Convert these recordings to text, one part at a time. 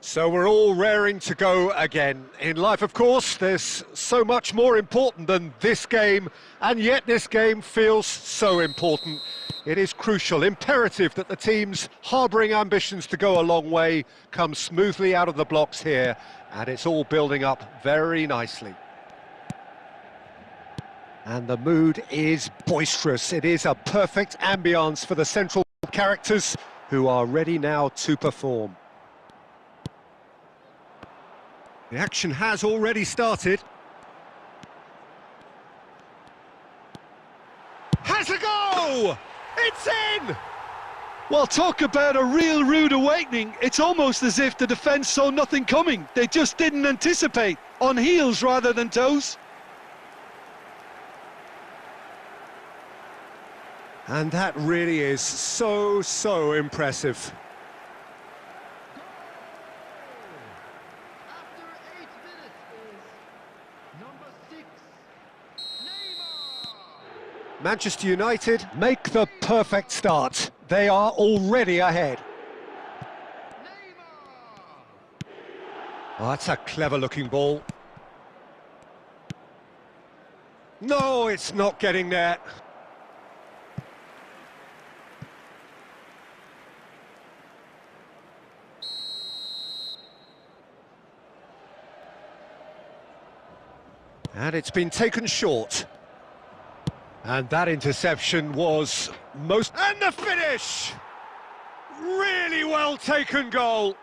So we're all raring to go again. In life, of course, there's so much more important than this game, and yet this game feels so important. It is crucial, imperative that the teams harbouring ambitions to go a long way come smoothly out of the blocks here, and it's all building up very nicely. And the mood is boisterous. It is a perfect ambience for the central characters who are ready now to perform. The action has already started. Has a go! It's in! Well, talk about a real rude awakening. It's almost as if the defence saw nothing coming. They just didn't anticipate. On heels rather than toes. And that really is so impressive. Manchester United make the perfect start. They are already ahead. Oh, that's a clever-looking ball. No, it's not getting there. And it's been taken short. And that interception was most... And the finish! Really well taken goal.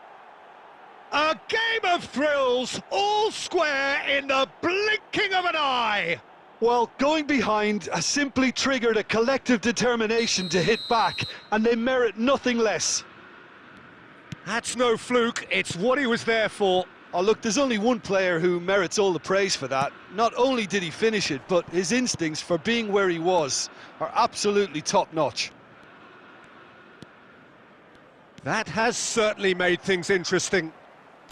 A game of thrills, all square in the blinking of an eye. Well, going behind has simply triggered a collective determination to hit back, and they merit nothing less. That's no fluke, it's what he was there for. Oh, look, there's only one player who merits all the praise for that. Not only did he finish it, but his instincts for being where he was are absolutely top-notch. That has certainly made things interesting.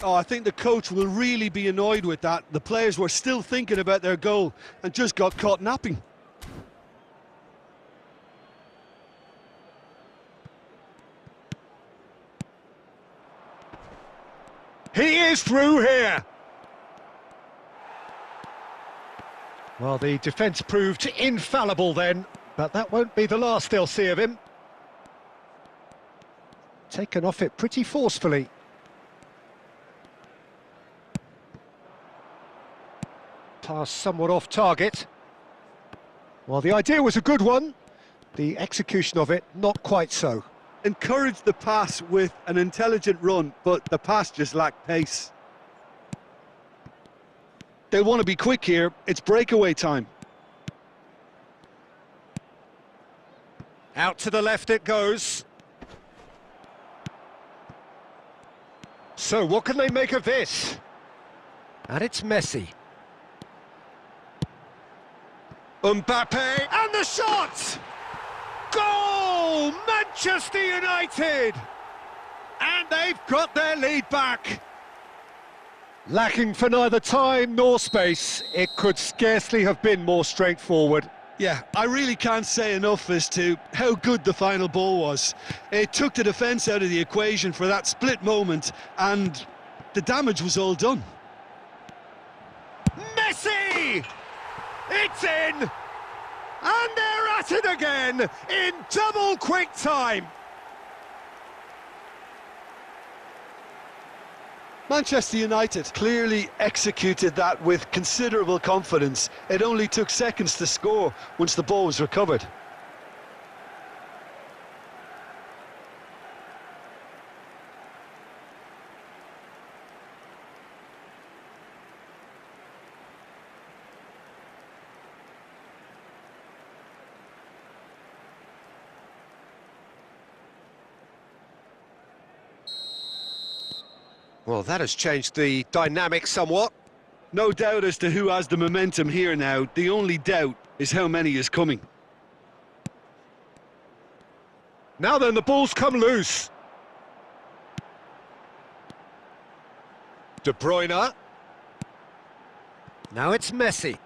Oh, I think the coach will really be annoyed with that. The players were still thinking about their goal and just got caught napping. He is through here. Well, the defence proved infallible then, but that won't be the last they'll see of him. Taken off it pretty forcefully. Pass somewhat off target. Well, the idea was a good one. The execution of it, not quite so. Encouraged the pass with an intelligent run, but the pass just lacked pace. They'll want to be quick here. It's breakaway time. Out to the left it goes. So what can they make of this? And it's Messi. Mbappe, and the shot! Goal! Manchester United! And they've got their lead back. Lacking for neither time nor space, it could scarcely have been more straightforward. Yeah, I really can't say enough as to how good the final ball was. It took the defence out of the equation for that split moment, and the damage was all done. Messi! It's in! And they're at it again in double quick time. Manchester United clearly executed that with considerable confidence. It only took seconds to score once the ball was recovered. Well, that has changed the dynamic somewhat. No doubt as to who has the momentum here now. The only doubt is how many is coming. Now then, the ball's come loose. De Bruyne. Now it's Messi.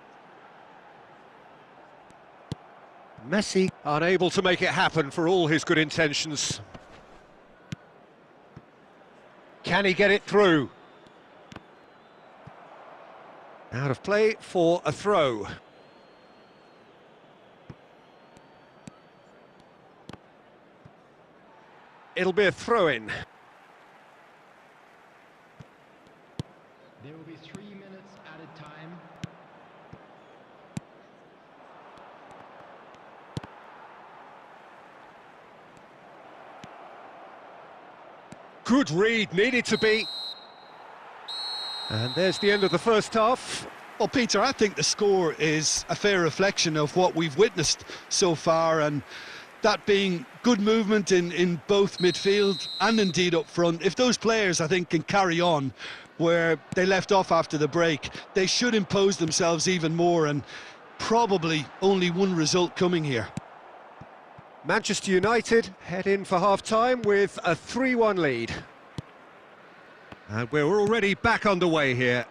Messi unable to make it happen for all his good intentions. Can he get it through? Out of play for a throw. It'll be a throw-in. There will be 3 minutes at a time. Good read, needed to be. And there's the end of the first half. Well, Peter, I think the score is a fair reflection of what we've witnessed so far, and that being good movement in both midfield and indeed up front. If those players, I think, can carry on where they left off after the break, they should impose themselves even more, and probably only one result coming here. Manchester United head in for half-time with a 3-1 lead. And we're already back underway here.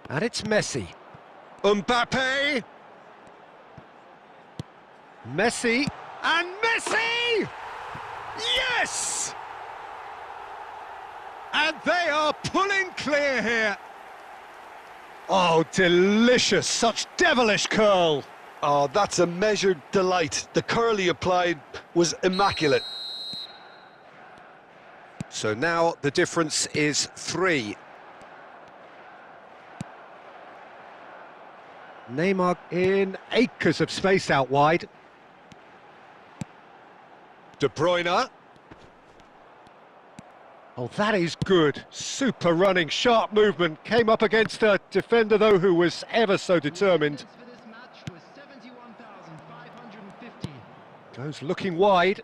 And it's Messi. Mbappe! Messi! And Messi! Yes! And they are pulling clear here. Oh, delicious, such devilish curl. Oh, that's a measured delight. The curl he applied was immaculate. So now the difference is 3. Neymar in acres of space out wide. De Bruyne. Oh, that is good. Super running, sharp movement. Came up against a defender, though, who was ever so determined. For this match was 71,550. Goes looking wide.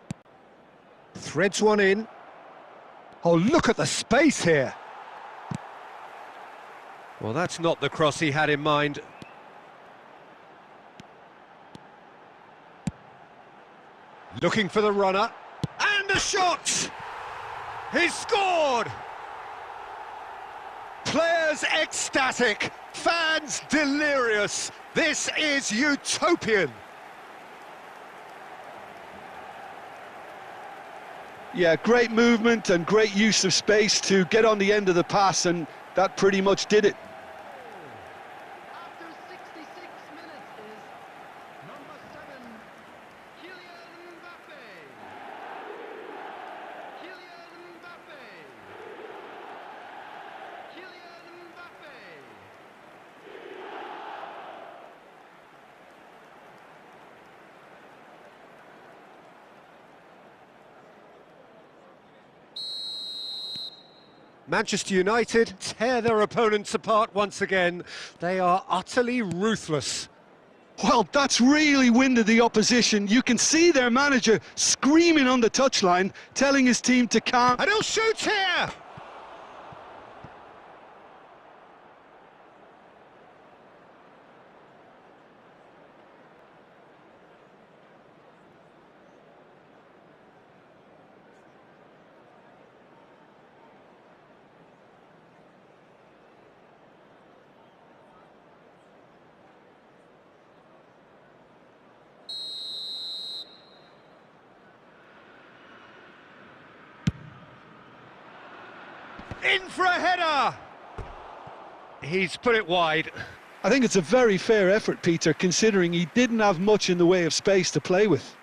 Threads one in. Oh, look at the space here. Well, that's not the cross he had in mind. Looking for the runner. And a shot! He's scored! Players ecstatic, fans delirious. This is utopian. Yeah, great movement and great use of space to get on the end of the pass, and that pretty much did it. After 66 minutes is number 7, Kylian Mbappe. Kylian Mbappe. Kylian Mbappe. Manchester United tear their opponents apart once again. They are utterly ruthless. Well, that's really winded the opposition. You can see their manager screaming on the touchline, telling his team to calm. And he'll shoot here! In for a header! He's put it wide. I think it's a very fair effort, Peter, considering he didn't have much in the way of space to play with.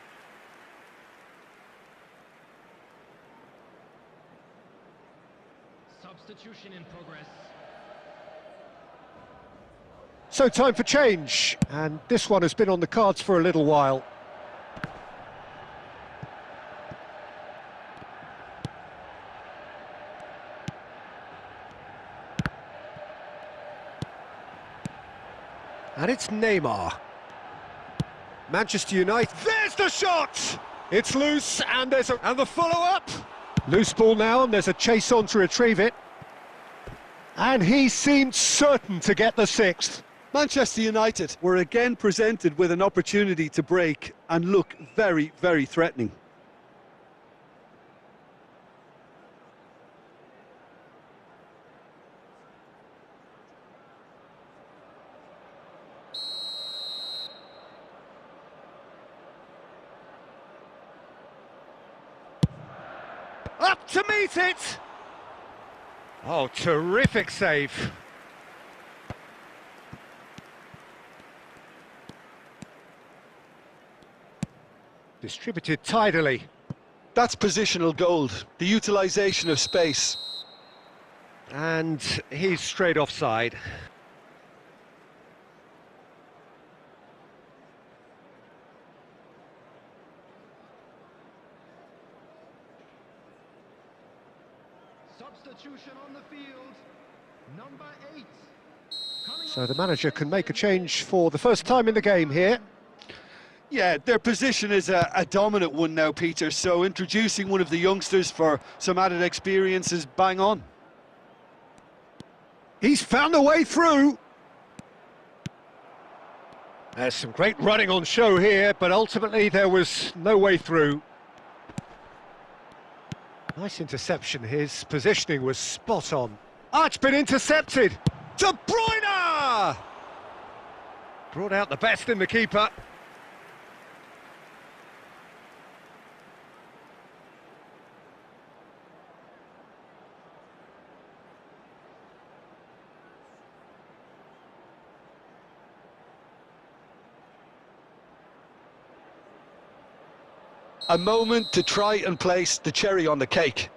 Substitution in progress. So time for change, and this one has been on the cards for a little while. And it's Neymar. Manchester United, there's the shot! It's loose, and and the follow-up. Loose ball now, and there's a chase on to retrieve it. And he seemed certain to get the sixth. Manchester United were again presented with an opportunity to break and look very, very threatening. Up to meet it! Oh, terrific save. Distributed tidily. That's positional gold, the utilisation of space. And he's straight offside. Substitution on the field. Number 8. So the manager can make a change for the first time in the game here. Yeah, their position is a dominant one now, Peter, so introducing one of the youngsters for some added experience is bang on. He's found a way through. There's some great running on show here, but ultimately there was no way through. Nice interception, his positioning was spot on. It's been intercepted! De Bruyne! Brought out the best in the keeper. A moment to try and place the cherry on the cake.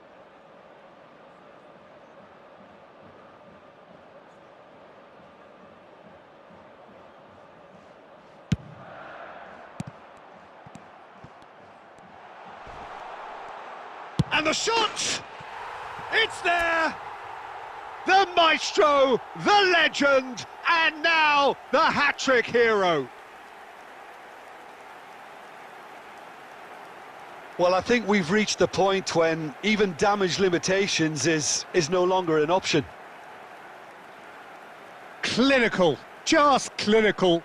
And the shot! It's there! The maestro, the legend, and now the hat-trick hero. Well, I think we've reached the point when even damage limitations is no longer an option. Clinical, just clinical.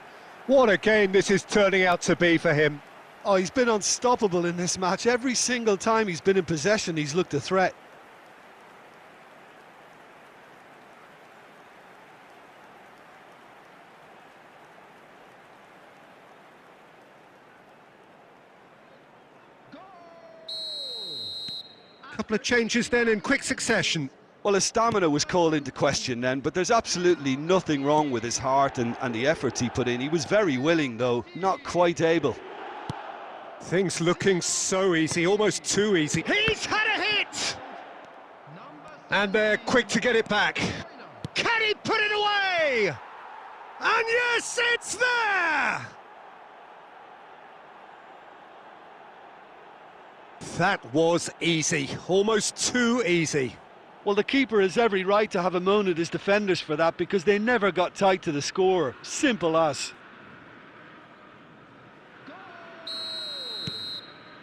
What a game this is turning out to be for him. Oh, he's been unstoppable in this match. Every single time he's been in possession, he's looked a threat. Couple of changes then in quick succession. Well, his stamina was called into question then, but there's absolutely nothing wrong with his heart and the efforts he put in. He was very willing, though, not quite able. Things looking so easy, almost too easy. He's had a hit! And they're quick to get it back. Can he put it away? And yes, it's there! That was easy, almost too easy. Well, the keeper has every right to have a moan at his defenders for that because they never got tight to the score. Simple as.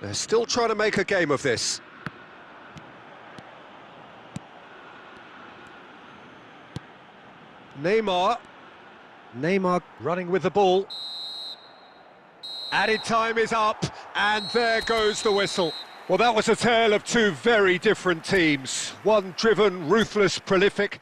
They're still trying to make a game of this. Neymar running with the ball. Added time is up, and there goes the whistle. Well, that was a tale of two very different teams. One driven, ruthless, prolific.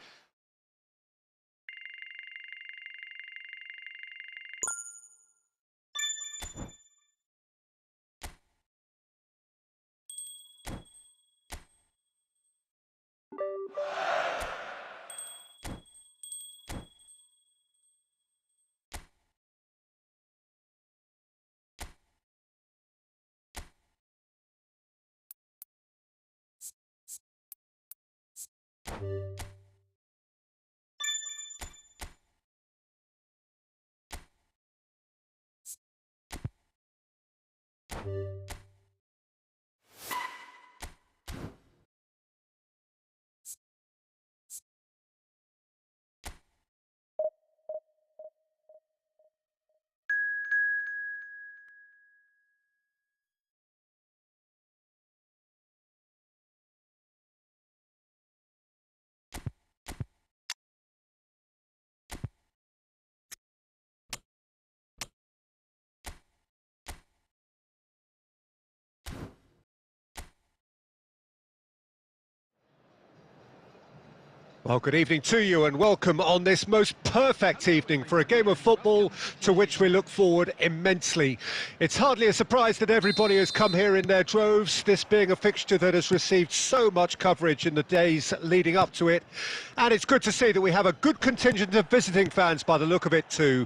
Well, good evening to you and welcome on this most perfect evening for a game of football to which we look forward immensely. It's hardly a surprise that everybody has come here in their droves, this being a fixture that has received so much coverage in the days leading up to it. And it's good to see that we have a good contingent of visiting fans by the look of it too.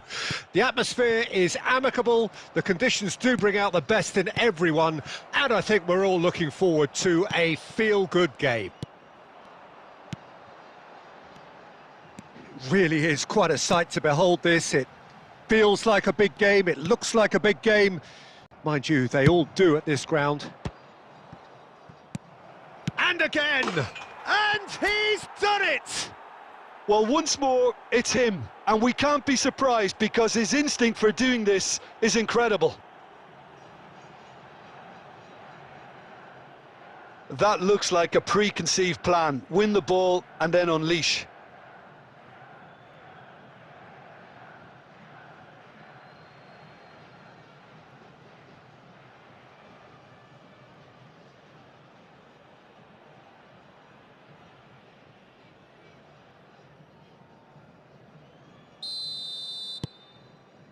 The atmosphere is amicable, the conditions do bring out the best in everyone, and I think we're all looking forward to a feel-good game. Really is quite a sight to behold this. It feels like a big game, it looks like a big game. Mind you, they all do at this ground. And again! And he's done it! Well, once more, it's him. And we can't be surprised because his instinct for doing this is incredible. That looks like a preconceived plan. Win the ball and then unleash.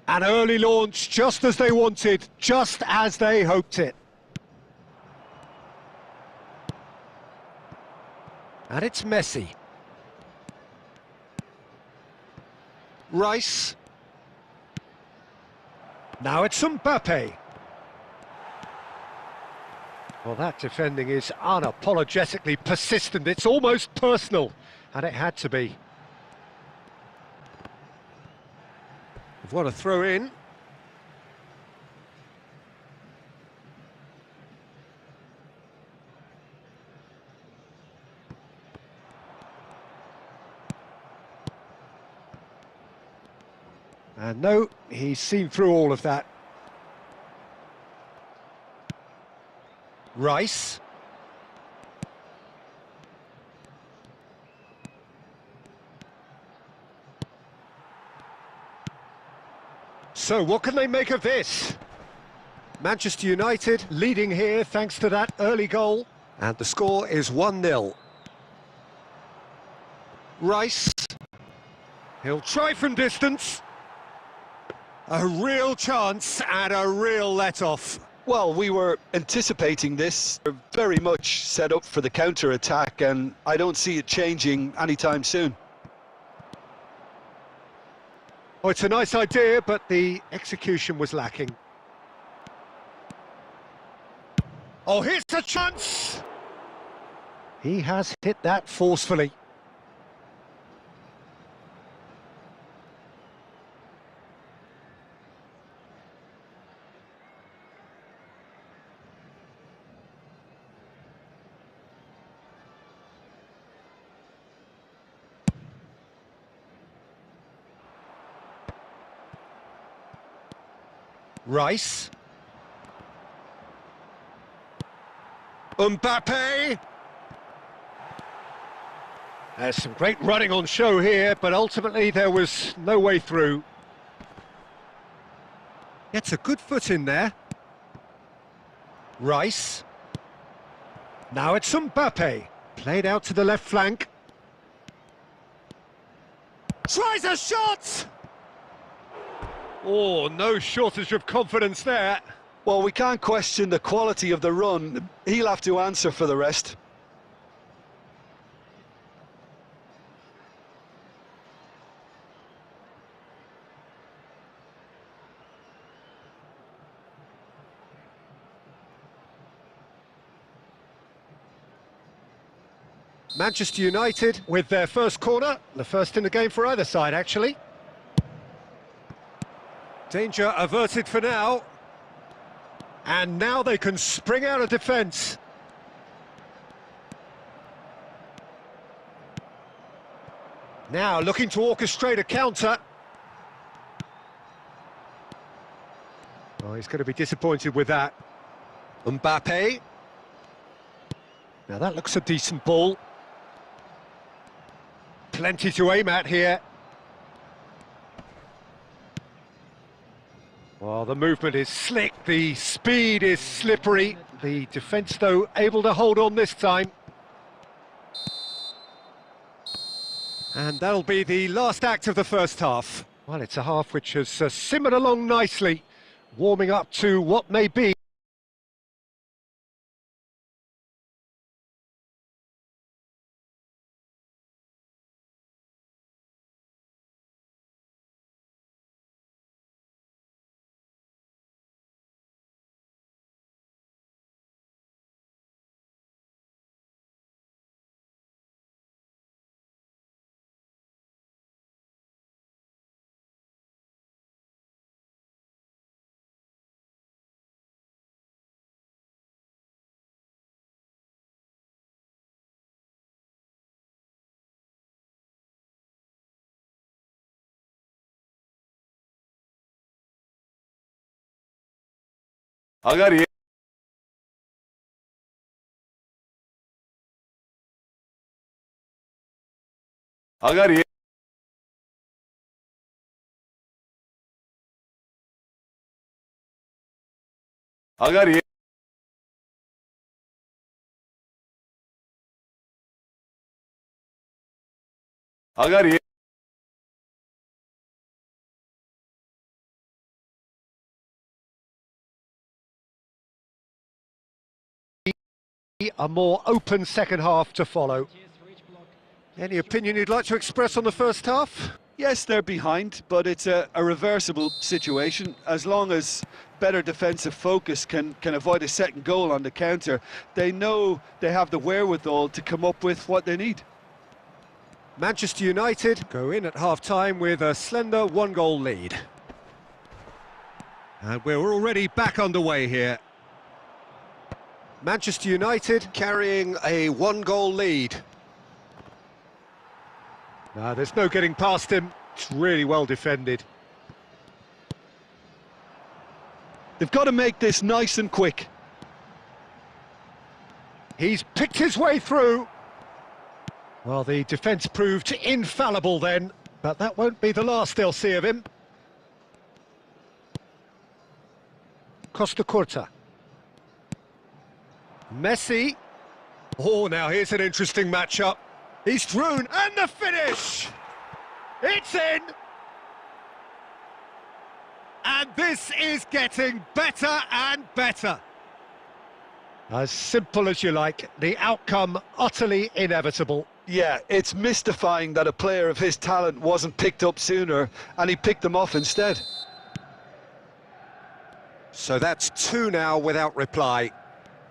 An early launch, just as they wanted, just as they hoped it. And it's Messi. Rice. Now it's Mbappe. Well, that defending is unapologetically persistent. It's almost personal, and it had to be. What a throw in. And no, he's seen through all of that. Rice. So, what can they make of this? Manchester United leading here thanks to that early goal. And the score is 1-0. Rice. He'll try from distance. A real chance and a real let-off. Well, we were anticipating this. We're very much set up for the counter-attack, and I don't see it changing anytime soon. Oh, it's a nice idea, but the execution was lacking. Oh, here's a chance! He has hit that forcefully. Rice. Mbappe. There's some great running on show here, but ultimately there was no way through. Gets a good foot in there. Rice. Now it's Mbappe. Played out to the left flank. Tries a shot! Oh, no shortage of confidence there. Well, we can't question the quality of the run. He'll have to answer for the rest. Manchester United with their first corner, the first in the game for either side, actually. Danger averted for now. And now they can spring out of defence. Now looking to orchestrate a counter. Oh, he's going to be disappointed with that. Mbappe. Now that looks a decent ball. Plenty to aim at here. Well, the movement is slick, the speed is slippery. The defence, though, able to hold on this time. And that'll be the last act of the first half. Well, it's a half which has simmered along nicely, warming up to what may be. अगर ये अगर ये अगर ये अगर ये A more open second half to follow. Any opinion you'd like to express on the first half? Yes, they're behind, but it's a reversible situation. As long as better defensive focus can avoid a second goal on the counter, they know they have the wherewithal to come up with what they need. Manchester United go in at half-time with a slender one-goal lead. And we're already back underway here. Manchester United carrying a one-goal lead. No, there's no getting past him. It's really well defended. They've got to make this nice and quick. He's picked his way through. Well, the defence proved infallible then, but that won't be the last they'll see of him. Costa Curta. Messi. Oh, now here's an interesting matchup. He's through, and the finish! It's in! And this is getting better and better. As simple as you like, the outcome utterly inevitable. Yeah, it's mystifying that a player of his talent wasn't picked up sooner, and he picked them off instead. So that's 2 now without reply.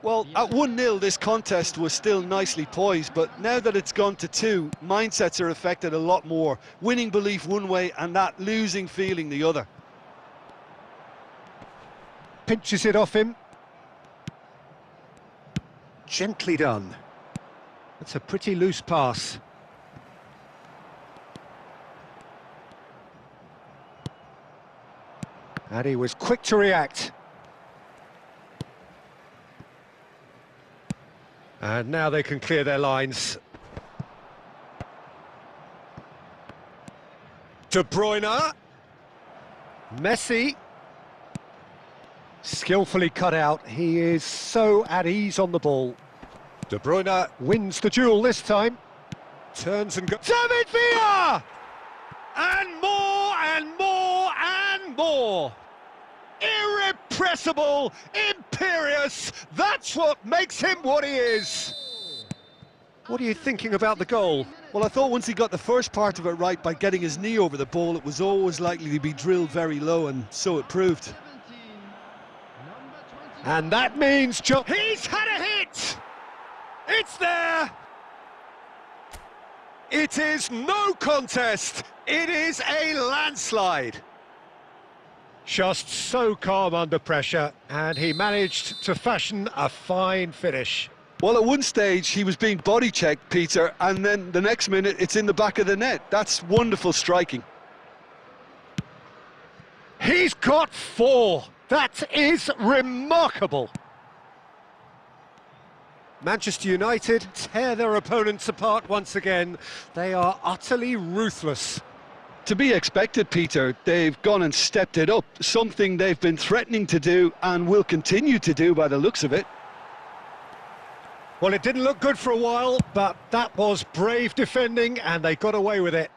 Well, at 1-0, this contest was still nicely poised, but now that it's gone to 2, mindsets are affected a lot more. Winning belief one way and that losing feeling the other. Pinches it off him. Gently done. That's a pretty loose pass. And he was quick to react. And now they can clear their lines. De Bruyne. Messi. Skillfully cut out. He is so at ease on the ball. De Bruyne wins the duel this time. Turns and goes. David Villa! And more and more and more. Irrepressible, imperious, that's what makes him what he is. What are you thinking about the goal? Well, I thought once he got the first part of it right by getting his knee over the ball, it was always likely to be drilled very low, and so it proved. And that means he's had a hit! It's there! It is no contest, it is a landslide. Just so calm under pressure, and he managed to fashion a fine finish. Well, at one stage he was being body checked, Peter, and then the next minute it's in the back of the net. That's wonderful striking. He's got 4. That is remarkable. Manchester United tear their opponents apart once again. They are utterly ruthless. To be expected, Peter. They've gone and stepped it up, something they've been threatening to do and will continue to do by the looks of it. Well, it didn't look good for a while, but that was brave defending, and they got away with it.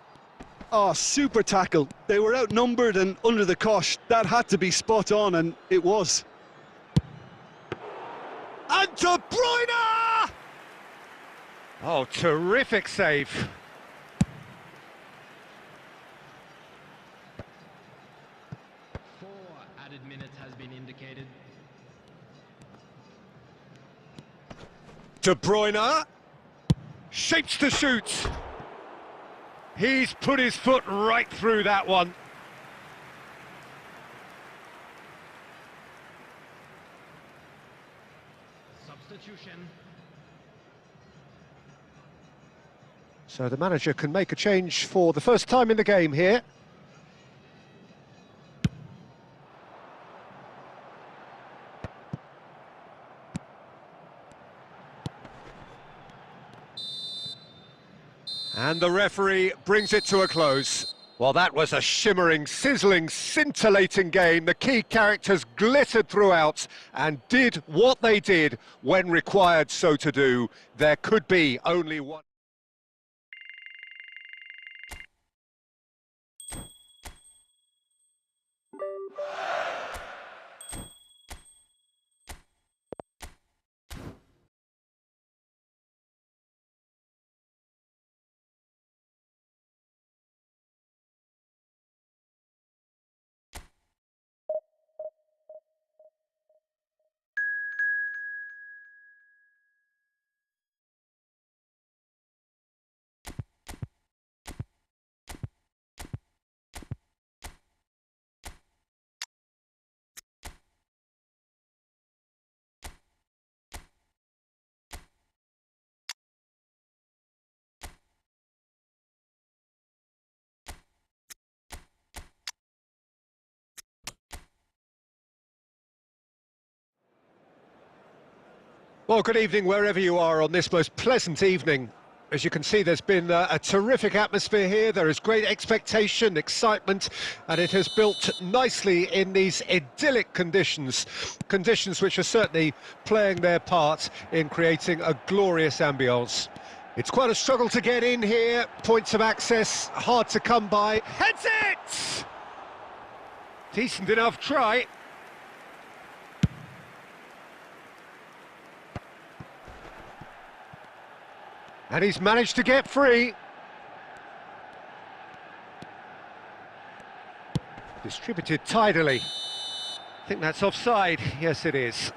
Oh, super tackle. They were outnumbered and under the cosh. That had to be spot on, and it was. And De Bruyne! Oh, terrific save. 4 added minutes has been indicated. De Bruyne shapes to shoot. He's put his foot right through that one. Substitution. So the manager can make a change for the first time in the game here. And the referee brings it to a close. Well, that was a shimmering, sizzling, scintillating game. The key characters glittered throughout and did what they did when required so to do. There could be only one. Well, good evening wherever you are on this most pleasant evening. As you can see, there's been a terrific atmosphere here. There is great expectation, excitement, and it has built nicely in these idyllic conditions. Conditions which are certainly playing their part in creating a glorious ambience. It's quite a struggle to get in here. Points of access hard to come by. Heads it! Decent enough try. And he's managed to get free. Distributed tidily. I think that's offside. Yes, it is.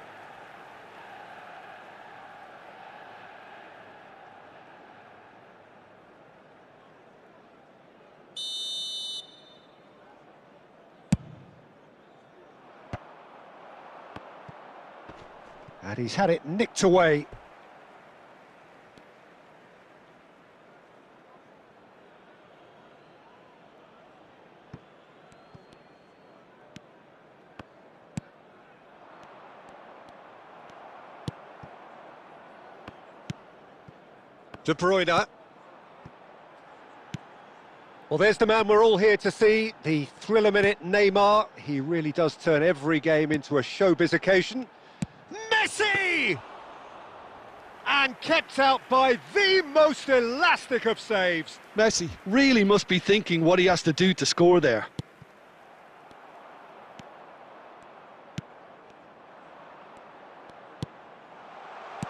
And he's had it nicked away. De Bruyne. Well, there's the man we're all here to see, the thriller-minute Neymar. He really does turn every game into a showbiz occasion. Messi! And kept out by the most elastic of saves. Messi really must be thinking what he has to do to score there.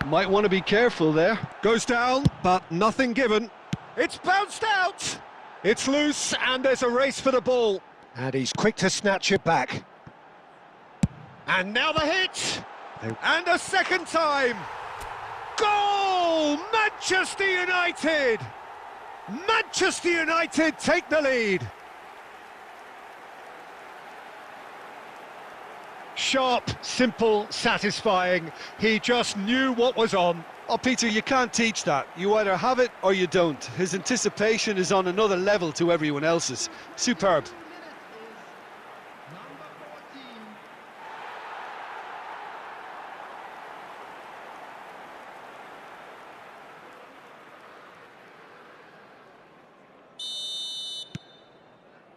Might want to be careful there. Goes down, but nothing given. It's bounced out! It's loose, and there's a race for the ball. And he's quick to snatch it back. And now the hit! And a second time! Goal! Manchester United! Manchester United take the lead. Sharp, simple, satisfying. He just knew what was on. Oh, Peter, you can't teach that. You either have it or you don't. His anticipation is on another level to everyone else's. Superb. 2 minutes is number 14.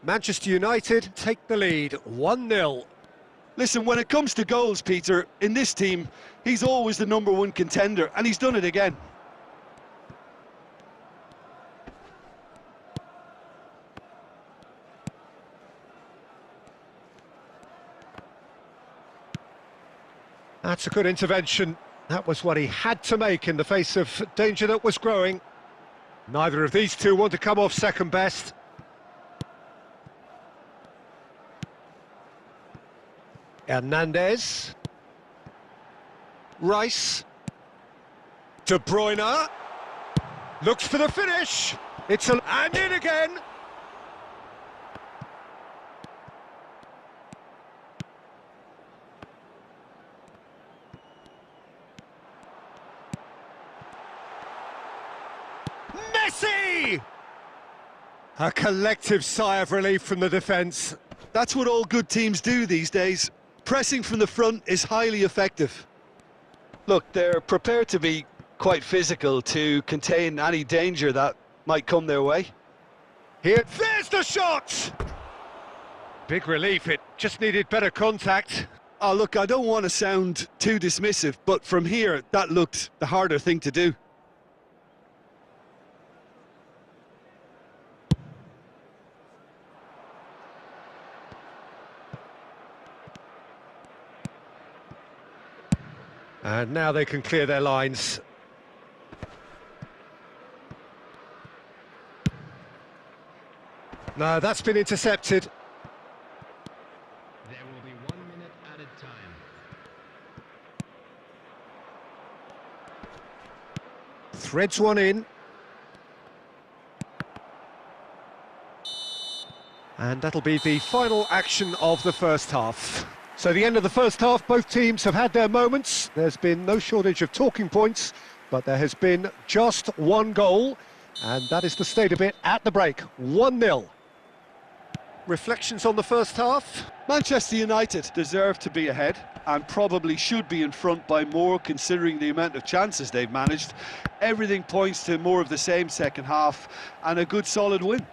Manchester United take the lead, 1-0. Listen, when it comes to goals, Peter, in this team, he's always the #1 contender, and he's done it again. That's a good intervention. That was what he had to make in the face of danger that was growing. Neither of these two want to come off second best. Hernandez. Rice. De Bruyne. Looks for the finish. And in again. Messi! A collective sigh of relief from the defence. That's what all good teams do these days. Pressing from the front is highly effective. Look, they're prepared to be quite physical to contain any danger that might come their way. There's the shot! Big relief, it just needed better contact. Oh, look, I don't want to sound too dismissive, but from here, that looked the harder thing to do. And now they can clear their lines. No, that's been intercepted. There will be 1 minute added time. Threads one in. And that'll be the final action of the first half. So the end of the first half, both teams have had their moments. There's been no shortage of talking points, but there has been just one goal, and that is the state of it at the break, 1-0. Reflections on the first half? Manchester United deserve to be ahead and probably should be in front by more considering the amount of chances they've managed. Everything points to more of the same second half and a good solid win.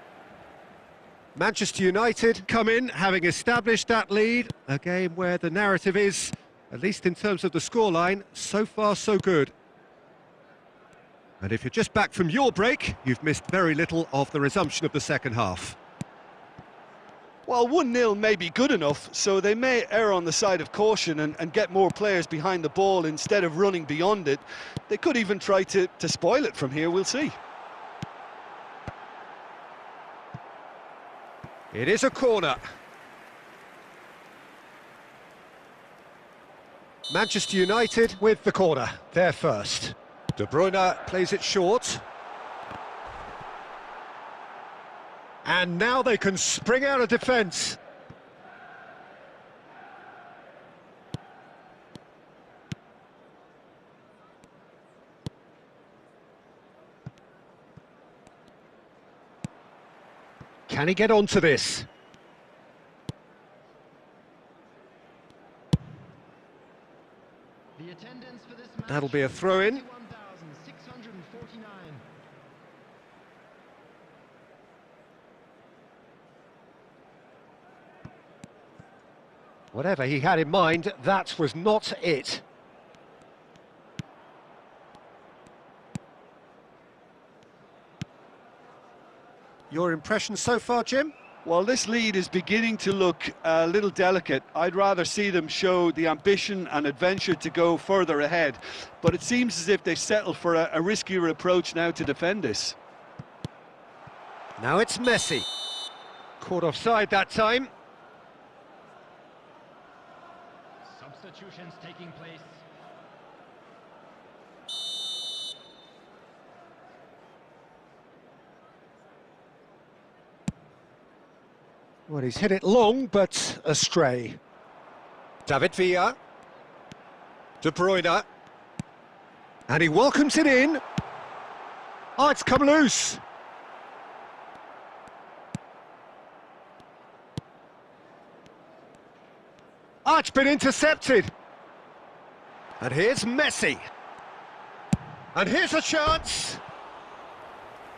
Manchester United come in having established that lead, a game where the narrative is, at least in terms of the scoreline, so far so good. And if you're just back from your break, you've missed very little of the resumption of the second half. Well, 1-0 may be good enough, so they may err on the side of caution and get more players behind the ball instead of running beyond it. They could even try to spoil it from here, we'll see. It is a corner. Manchester United with the corner, they're first. De Bruyne plays it short. And now they can spring out of defence. Can he get onto this? The attendance for this match, That'll be a throw-in. 61,649. Whatever he had in mind, that was not it. Your impression so far, Jim? Well, this lead is beginning to look a little delicate. I'd rather see them show the ambition and adventure to go further ahead. But it seems as if they've settled for a riskier approach now to defend this. Now it's Messi. Caught offside that time. Substitutions taking place. Well, he's hit it long, but astray. David Villa. De Bruyne. And he welcomes it in. Oh, it's come loose. Oh, it's been intercepted. And here's Messi. And here's a chance.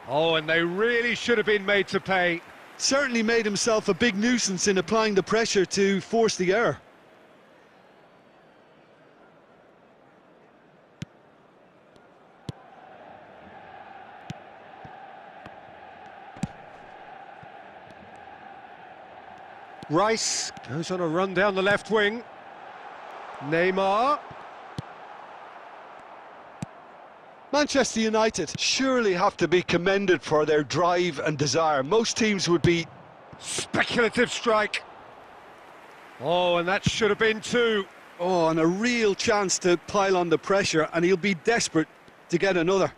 Oh, and they really should have been made to pay. Certainly made himself a big nuisance in applying the pressure to force the error. Rice goes on a run down the left wing. Neymar. Manchester United surely have to be commended for their drive and desire. Most teams would be... Speculative strike. Oh, and that should have been two. Oh, and a real chance to pile on the pressure, and he'll be desperate to get another.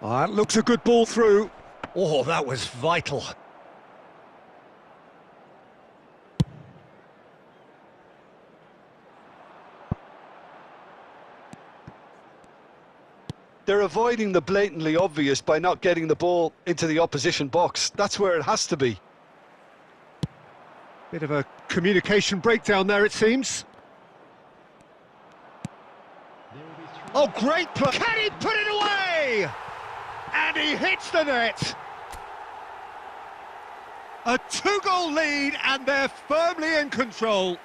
Oh, that looks a good ball through. Oh, that was vital. They're avoiding the blatantly obvious by not getting the ball into the opposition box. That's where it has to be. Bit of a communication breakdown there, it seems. Oh, great play! Can he put it away? And he hits the net. A two-goal lead, and they're firmly in control.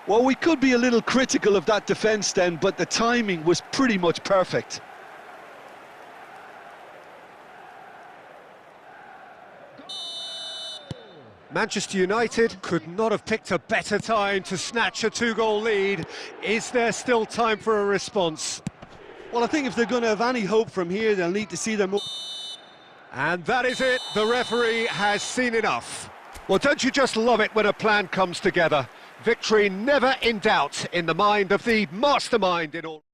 Well, we could be a little critical of that defence then, but the timing was pretty much perfect. Manchester United could not have picked a better time to snatch a two-goal lead. Is there still time for a response? Well, I think if they're going to have any hope from here, they'll need to see them... And that is it. The referee has seen enough. Well, don't you just love it when a plan comes together? Victory never in doubt in the mind of the mastermind in all...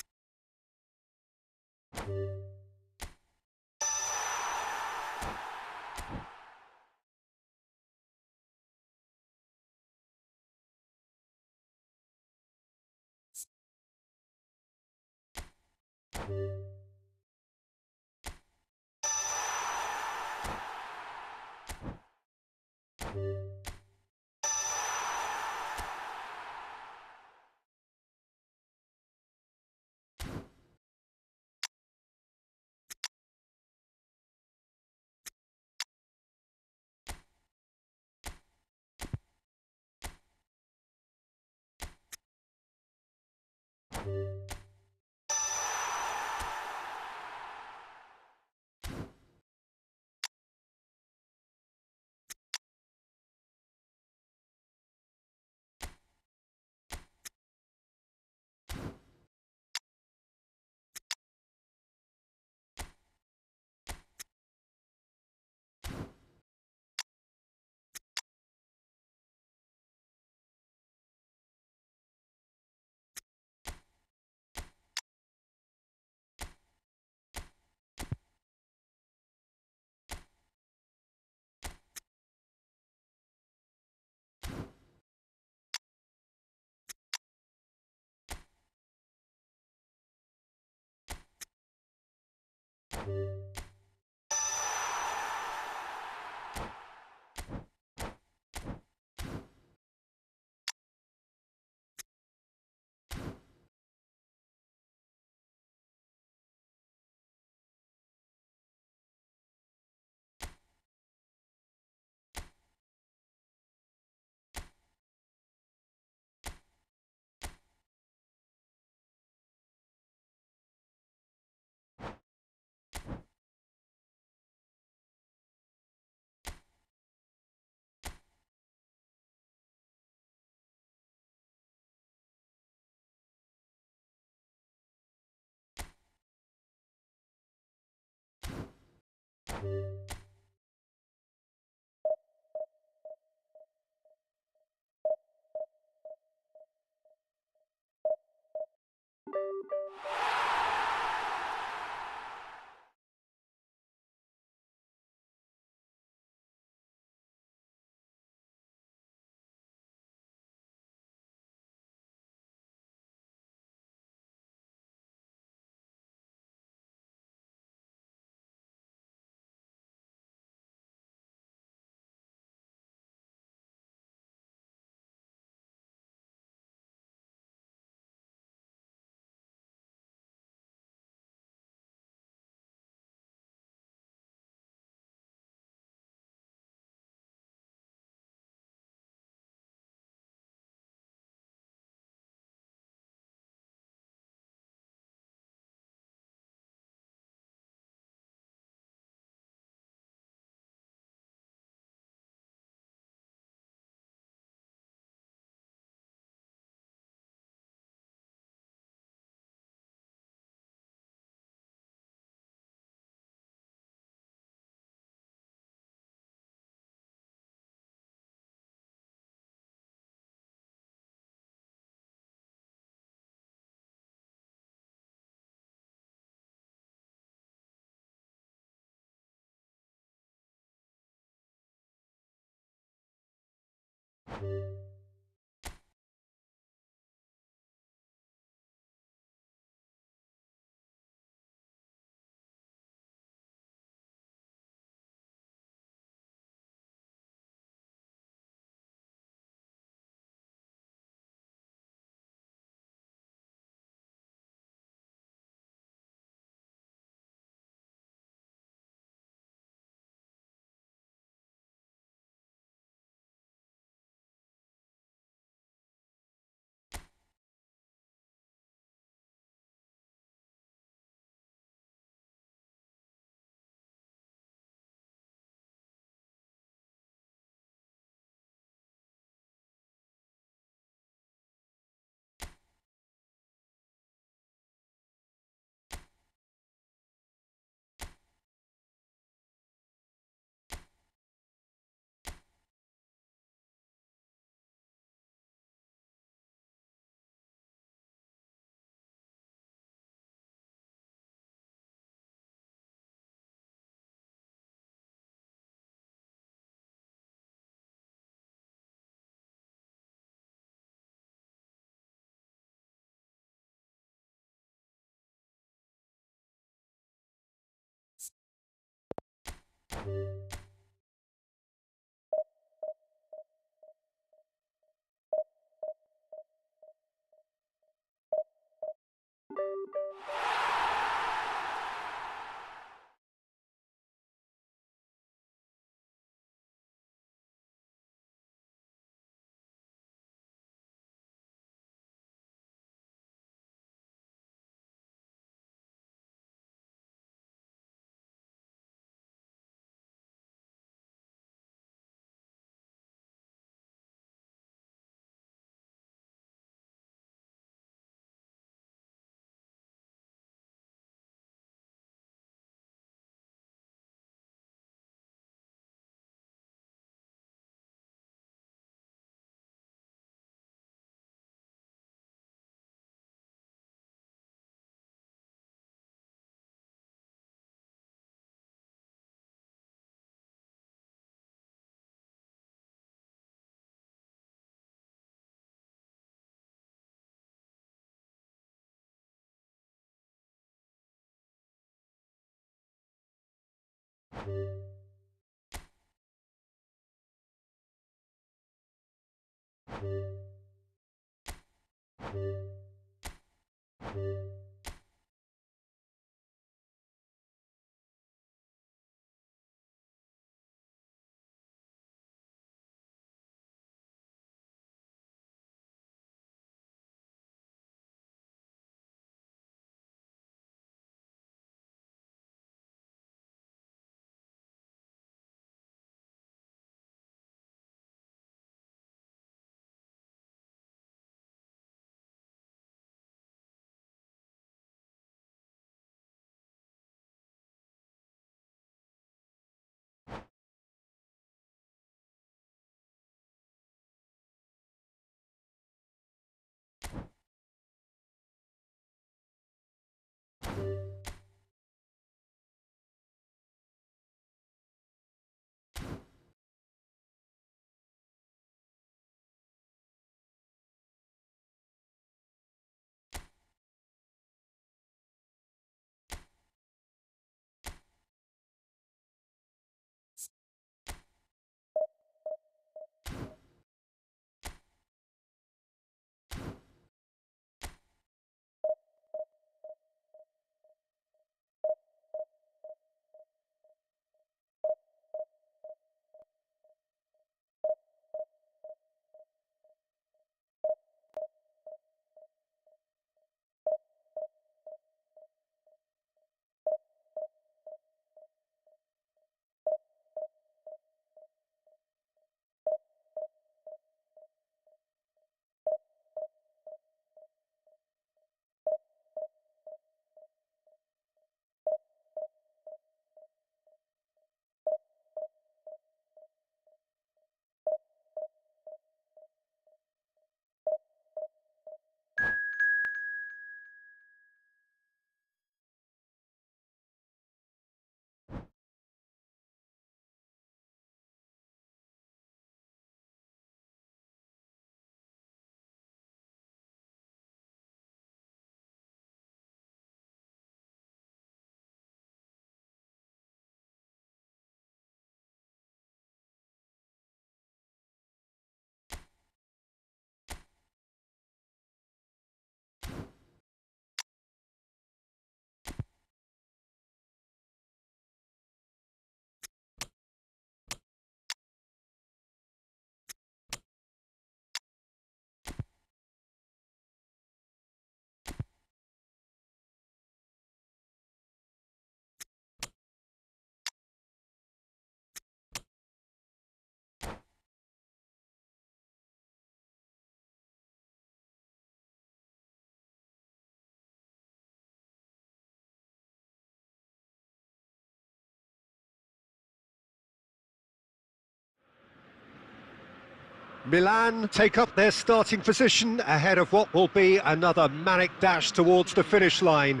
Milan take up their starting position ahead of what will be another manic dash towards the finish line.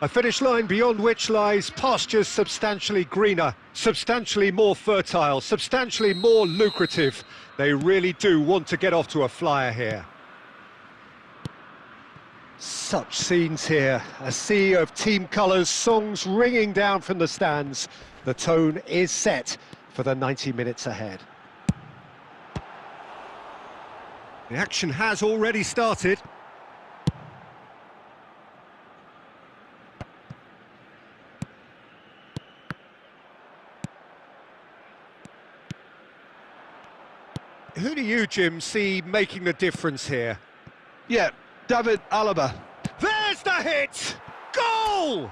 A finish line beyond which lies pastures substantially greener, substantially more fertile, substantially more lucrative. They really do want to get off to a flyer here. Such scenes here, a sea of team colours, songs ringing down from the stands. The tone is set for the 90 minutes ahead. The action has already started. Who do you, Jim, see making the difference here? Yeah, David Alaba. There's the hit! Goal!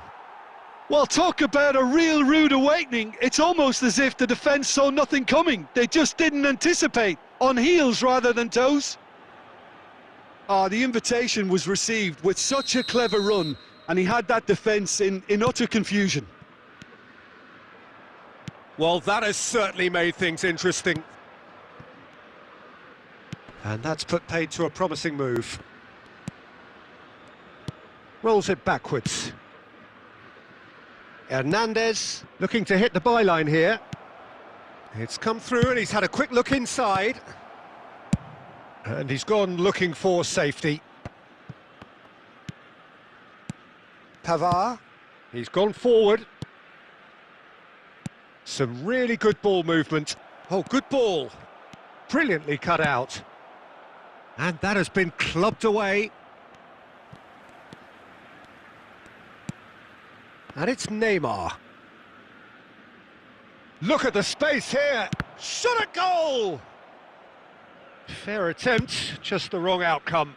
Well, talk about a real rude awakening. It's almost as if the defence saw nothing coming. They just didn't anticipate. On heels rather than toes. The invitation was received with such a clever run, and he had that defence in utter confusion. Well, that has certainly made things interesting. And that's put paid to a promising move. Rolls it backwards. Hernandez looking to hit the byline here. It's come through and he's had a quick look inside. And he's gone looking for safety. Potw, he's gone forward. Some really good ball movement. Oh, good ball. Brilliantly cut out. And that has been clubbed away. And it's Neymar. Look at the space here. Shot a goal! Fair attempt, just the wrong outcome.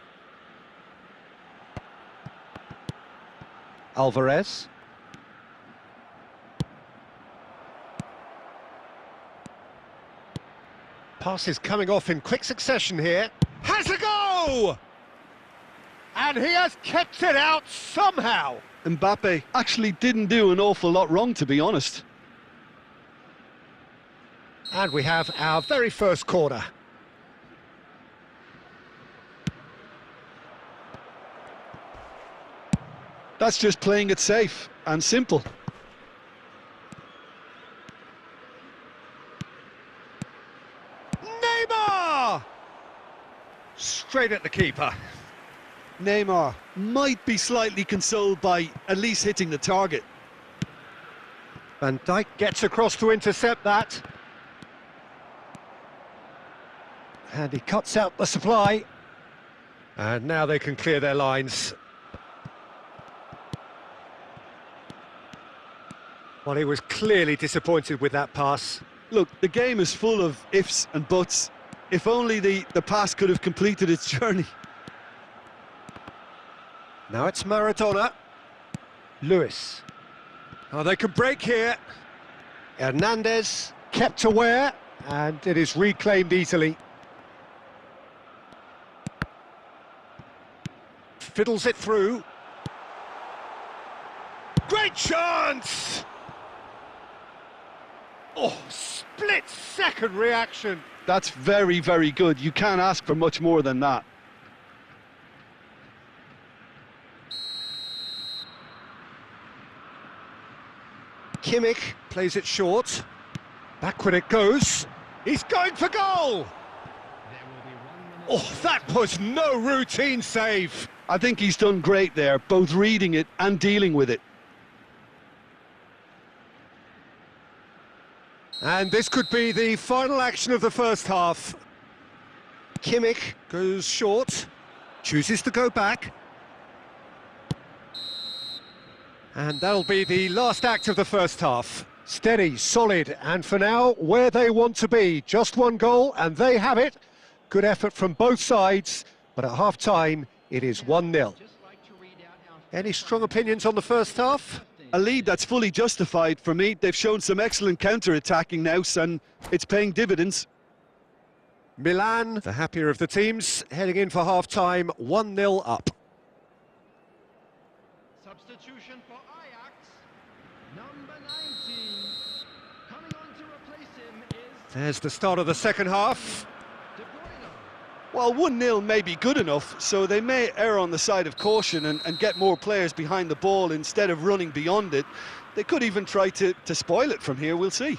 Alvarez. Passes coming off in quick succession here. Has a go! And he has kept it out somehow. Mbappe actually didn't do an awful lot wrong, to be honest. And we have our very first corner. That's just playing it safe and simple. Neymar! Straight at the keeper. Neymar might be slightly consoled by at least hitting the target. Van Dijk gets across to intercept that. And he cuts out the supply. And now they can clear their lines. Well, he was clearly disappointed with that pass. Look, the game is full of ifs and buts. If only the pass could have completed its journey. Now it's Maradona. Lewis. Oh, they can break here. Hernandez kept aware, and it is reclaimed easily. Fiddles it through. Great chance! Oh, split-second reaction. That's very, very good. You can't ask for much more than that. Kimmich plays it short. Backward it goes. He's going for goal! Oh, that was no routine save. I think he's done great there, both reading it and dealing with it. And this could be the final action of the first half. Kimmich goes short, chooses to go back. And that'll be the last act of the first half. Steady, solid, and for now, where they want to be. Just one goal, and they have it. Good effort from both sides, but at half-time, it is 1-0. Any strong opinions on the first half? A lead that's fully justified for me. They've shown some excellent counter-attacking now, and it's paying dividends. Milan, the happier of the teams, heading in for half-time, 1-0 up. Substitution for Ajax, number 19. Coming on to replace him is There's the start of the second half. De Bruyne. Well, 1-0 may be good enough, so they may err on the side of caution and get more players behind the ball instead of running beyond it. They could even try to spoil it from here, we'll see.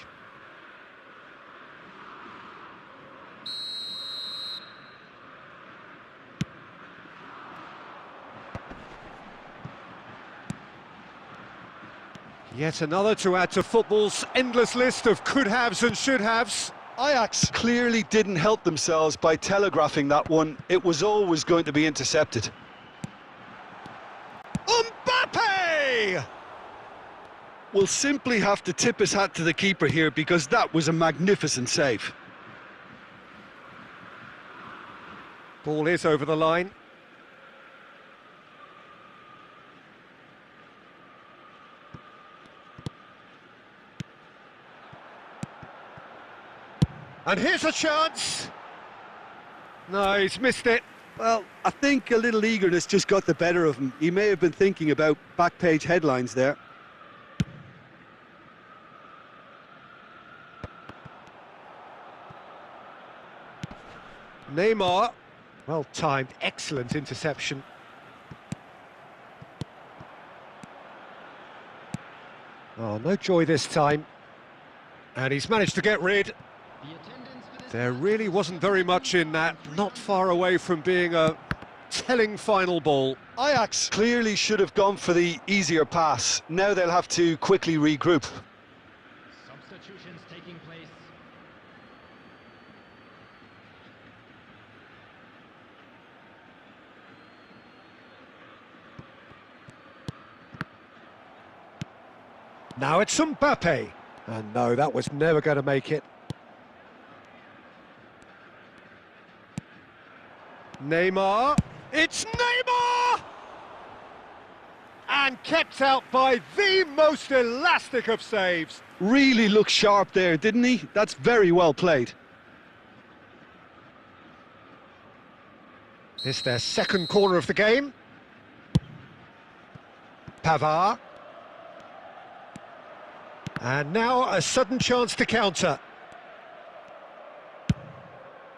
Yet another to add to football's endless list of could-haves and should-haves. Ajax clearly didn't help themselves by telegraphing that one. It was always going to be intercepted. Mbappe! Will simply have to tip his hat to the keeper here because that was a magnificent save. Ball is over the line. And here's a chance. No, he's missed it. Well, I think a little eagerness just got the better of him. He may have been thinking about back page headlines there. Neymar. Well timed, excellent interception. Oh, no joy this time. And he's managed to get rid. There really wasn't very much in that, not far away from being a telling final ball. Ajax clearly should have gone for the easier pass. Now they'll have to quickly regroup. Substitutions taking place. Now it's Mbappe. And no, that was never going to make it. Neymar. It's Neymar! And kept out by the most elastic of saves. Really looked sharp there, didn't he? That's very well played. It's their second corner of the game. Potw. And now a sudden chance to counter.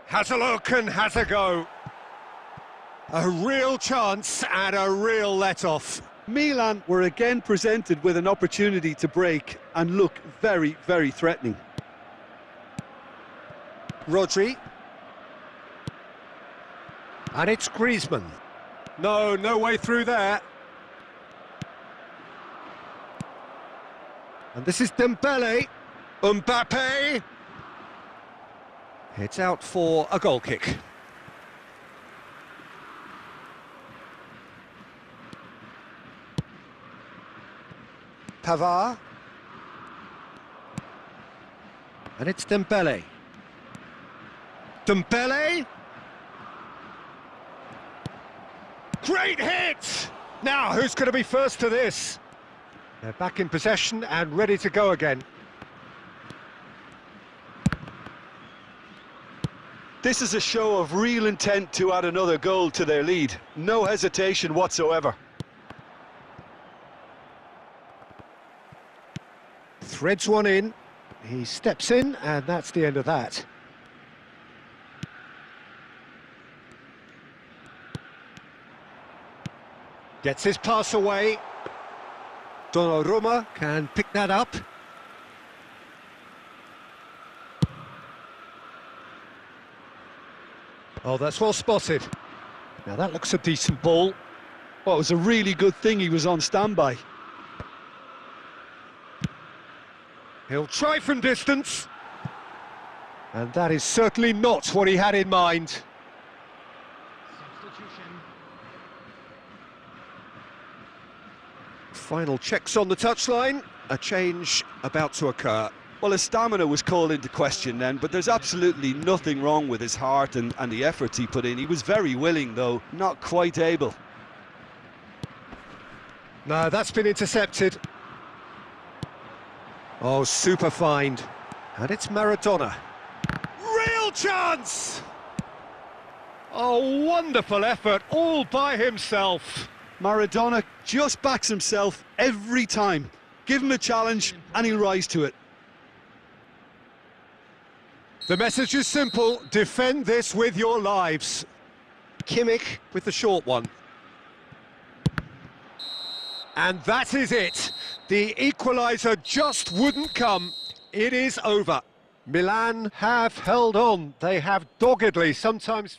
Has a look and has a go. A real chance and a real let-off. Milan were again presented with an opportunity to break and look very, very threatening. Rodri. And it's Griezmann. No way through there. And this is Dembele. Mbappe. It's out for a goal kick. Potw. And it's Dembele. Dembele. Great hit! Now, who's going to be first to this? They're back in possession and ready to go again. This is a show of real intent to add another goal to their lead. No hesitation whatsoever. Threads one in, he steps in, and that's the end of that. Gets his pass away. Donnarumma can pick that up. Oh, that's well spotted. Now that looks a decent ball. Well, it was a really good thing he was on standby. He'll try from distance. And that is certainly not what he had in mind. Substitution. Final checks on the touchline. A change about to occur. Well, his stamina was called into question then, but there's absolutely nothing wrong with his heart and the efforts he put in. He was very willing, though, not quite able. No, that's been intercepted. Oh, super find. And it's Maradona. Real chance! Oh, wonderful effort, all by himself. Maradona just backs himself every time. Give him a challenge and he'll rise to it. The message is simple, defend this with your lives. Kimmich with the short one. And that is it. The equaliser just wouldn't come. It is over. Milan have held on. They have doggedly, sometimes